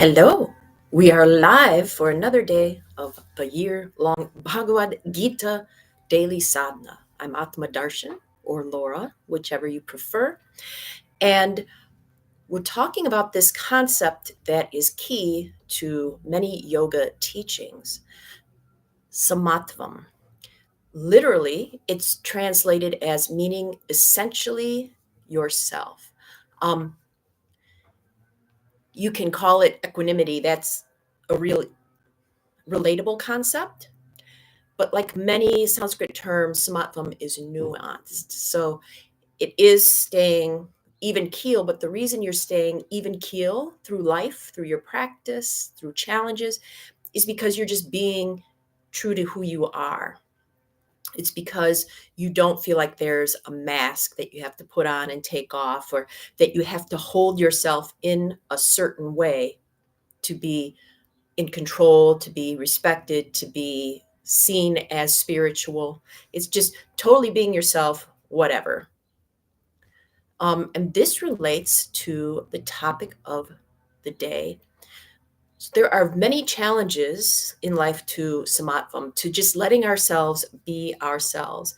Hello, we are live for another day of the year-long Bhagavad Gita daily sadhana. I'm Atmadarshan or Laura, whichever you prefer. And we're talking about this concept that is key to many yoga teachings, samatvam. Literally, it's translated as meaning essentially yourself. Um, you can call it equanimity. That's a real relatable concept. But like many Sanskrit terms, samatvam is nuanced. So it is staying even keel, but the reason you're staying even keel through life, through your practice, through challenges, is because you're just being true to who you are. It's because you don't feel like there's a mask that you have to put on and take off, or that you have to hold yourself in a certain way to be in control, to be respected, to be seen as spiritual. It's just totally being yourself, whatever. And this relates to the topic of the day. So there are many challenges in life to samatvam, to just letting ourselves be ourselves.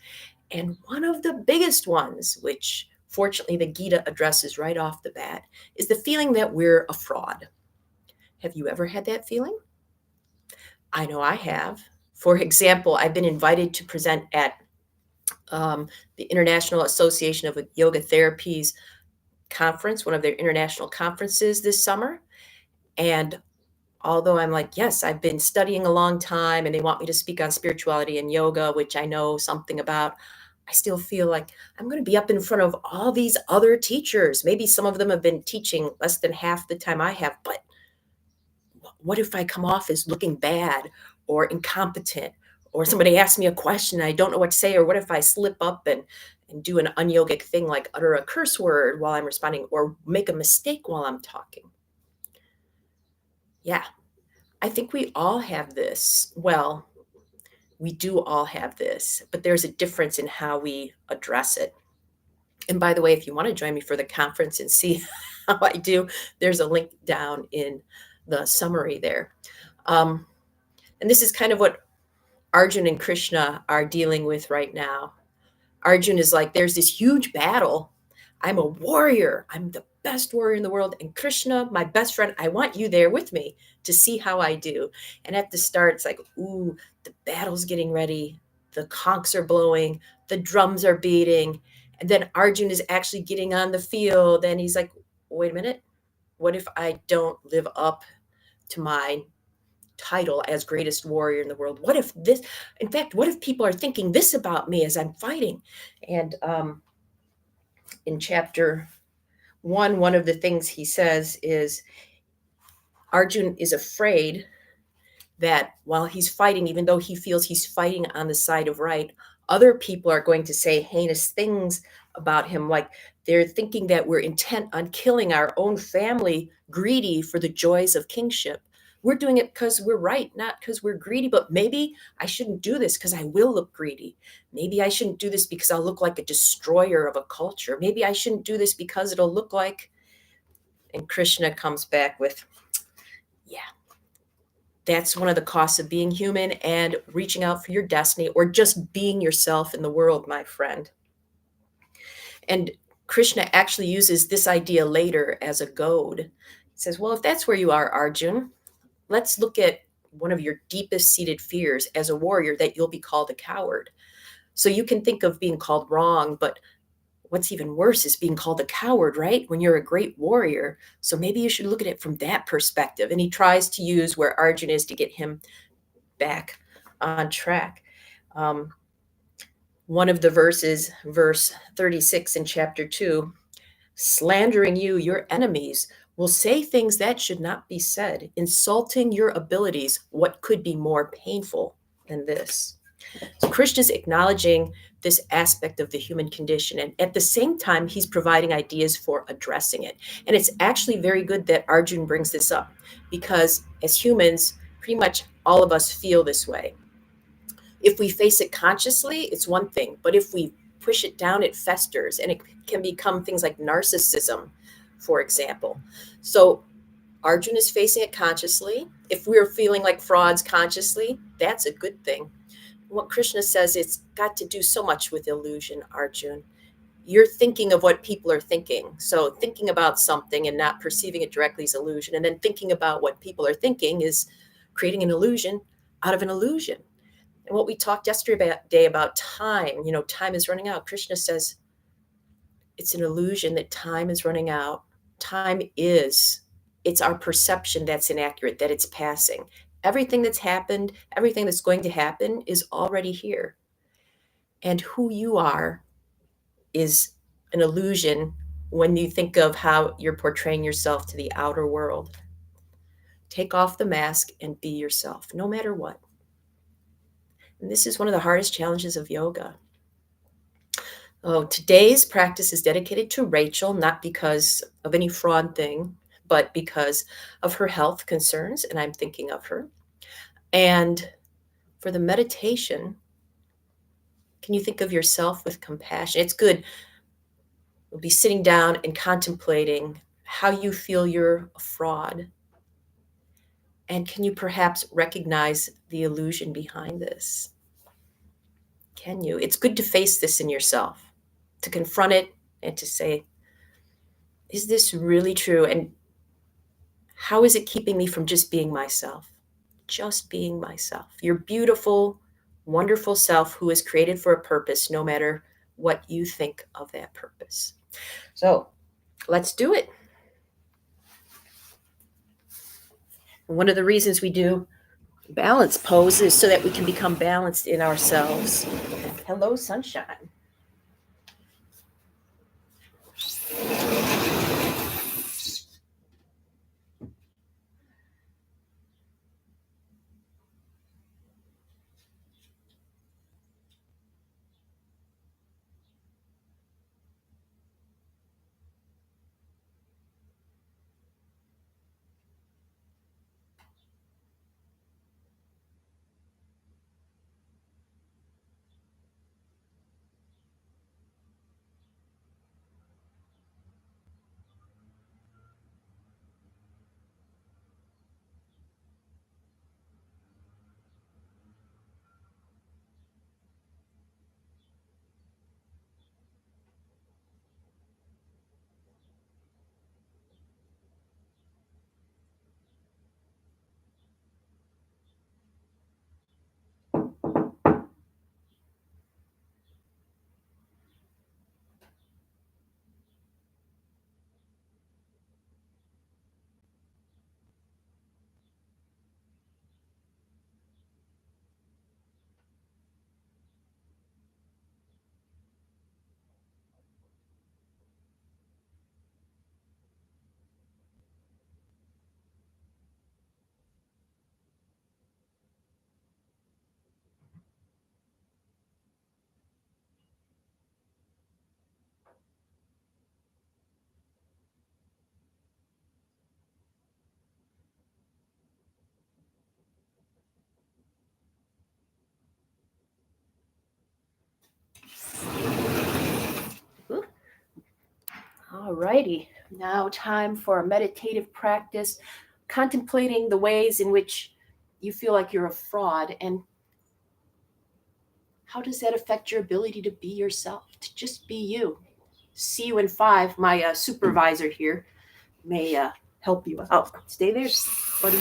And one of the biggest ones, which fortunately the Gita addresses right off the bat, is the feeling that we're a fraud. Have you ever had that feeling? I know I have. For example, I've been invited to present at the International Association of Yoga Therapies conference, one of their international conferences this summer. And although I'm like, yes, I've been studying a long time and they want me to speak on spirituality and yoga, which I know something about, I still feel like I'm going to be up in front of all these other teachers. Maybe some of them have been teaching less than half the time I have, but what if I come off as looking bad or incompetent, or somebody asks me a question and I don't know what to say, or what if I slip up and do an unyogic thing like utter a curse word while I'm responding, or make a mistake while I'm talking? Yeah, I think we all have this. Well, we do all have this, but there's a difference in how we address it. And by the way, if you want to join me for the conference and see how I do, there's a link down in the summary there. Um, and this is kind of what Arjun and Krishna are dealing with right now. Arjun is like, there's this huge battle. I'm a warrior. I'm the best warrior in the world. And Krishna, my best friend, I want you there with me to see how I do. And at the start, it's like, ooh, the battle's getting ready. The conchs are blowing. The drums are beating. And then Arjun is actually getting on the field. And he's like, wait a minute. What if I don't live up to my title as greatest warrior in the world? What if this, in fact, what if people are thinking this about me as I'm fighting? And in chapter one of the things he says is Arjun is afraid that while he's fighting, even though he feels he's fighting on the side of right, other people are going to say heinous things about him. Like they're thinking that we're intent on killing our own family, greedy for the joys of kingship. We're doing it because we're right, not because we're greedy. But maybe I shouldn't do this because I will look greedy. Maybe I shouldn't do this because I'll look like a destroyer of a culture. Maybe I shouldn't do this because it'll look like. And Krishna comes back with, yeah, that's one of the costs of being human and reaching out for your destiny, or just being yourself in the world, my friend. And Krishna actually uses this idea later as a goad. He says, well, if that's where you are, Arjun, let's look at one of your deepest seated fears as a warrior, that you'll be called a coward. So you can think of being called wrong, but what's even worse is being called a coward, right? When you're a great warrior. So maybe you should look at it from that perspective. And he tries to use where Arjun is to get him back on track. One of the verses, verse 36 in chapter 2, slandering you, your enemies, will say things that should not be said, insulting your abilities. What could be more painful than this? So Krishna's acknowledging this aspect of the human condition, and at the same time, he's providing ideas for addressing it. And it's actually very good that Arjun brings this up, because as humans, pretty much all of us feel this way. If we face it consciously, it's one thing, but if we push it down, it festers, and it can become things like narcissism, for example. So Arjun is facing it consciously. If we're feeling like frauds consciously, that's a good thing. What Krishna says, it's got to do so much with illusion, Arjun. You're thinking of what people are thinking. So thinking about something and not perceiving it directly is illusion. And then thinking about what people are thinking is creating an illusion out of an illusion. And what we talked yesterday about time, time is running out. Krishna says it's an illusion that time is running out. Time is, it's our perception that's inaccurate, that it's passing. Everything that's happened, everything that's going to happen is already here. And who you are is an illusion when you think of how you're portraying yourself to the outer world. Take off the mask and be yourself, no matter what. And this is one of the hardest challenges of yoga. Oh, today's practice is dedicated to Rachel, not because of any fraud thing, but because of her health concerns, and I'm thinking of her. And for the meditation, can you think of yourself with compassion? It's good. We'll be sitting down and contemplating how you feel you're a fraud. And can you perhaps recognize the illusion behind this? Can you? It's good to face this in yourself, to confront it and to say, is this really true? And how is it keeping me from just being myself? Just being myself. Your beautiful, wonderful self who is created for a purpose, no matter what you think of that purpose. So let's do it. One of the reasons we do balance pose is so that we can become balanced in ourselves. Hello, sunshine. All righty. Now, time for a meditative practice, contemplating the ways in which you feel like you're a fraud and how does that affect your ability to be yourself, to just be you. See you in 5. My supervisor here may help you out. Stay there, buddy.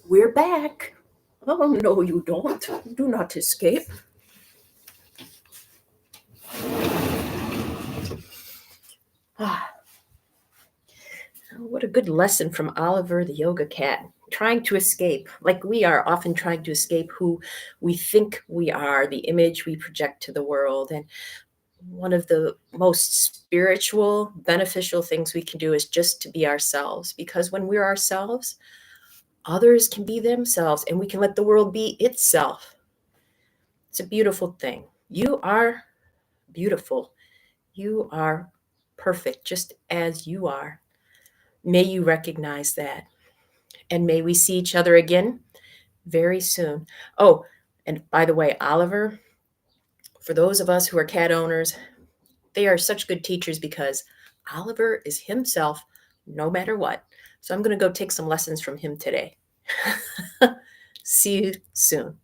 We're back. Oh, no, you don't. Do not escape. Ah, what a good lesson from Oliver the yoga cat. Trying to escape, like we are often trying to escape who we think we are, the image we project to the world. And one of the most spiritual, beneficial things we can do is just to be ourselves. Because when we're ourselves, others can be themselves and we can let the world be itself. It's a beautiful thing. You are beautiful. You are perfect just as you are. May you recognize that. And may we see each other again very soon. Oh, and by the way, Oliver, for those of us who are cat owners, they are such good teachers because Oliver is himself no matter what. So I'm going to go take some lessons from him today. See you soon.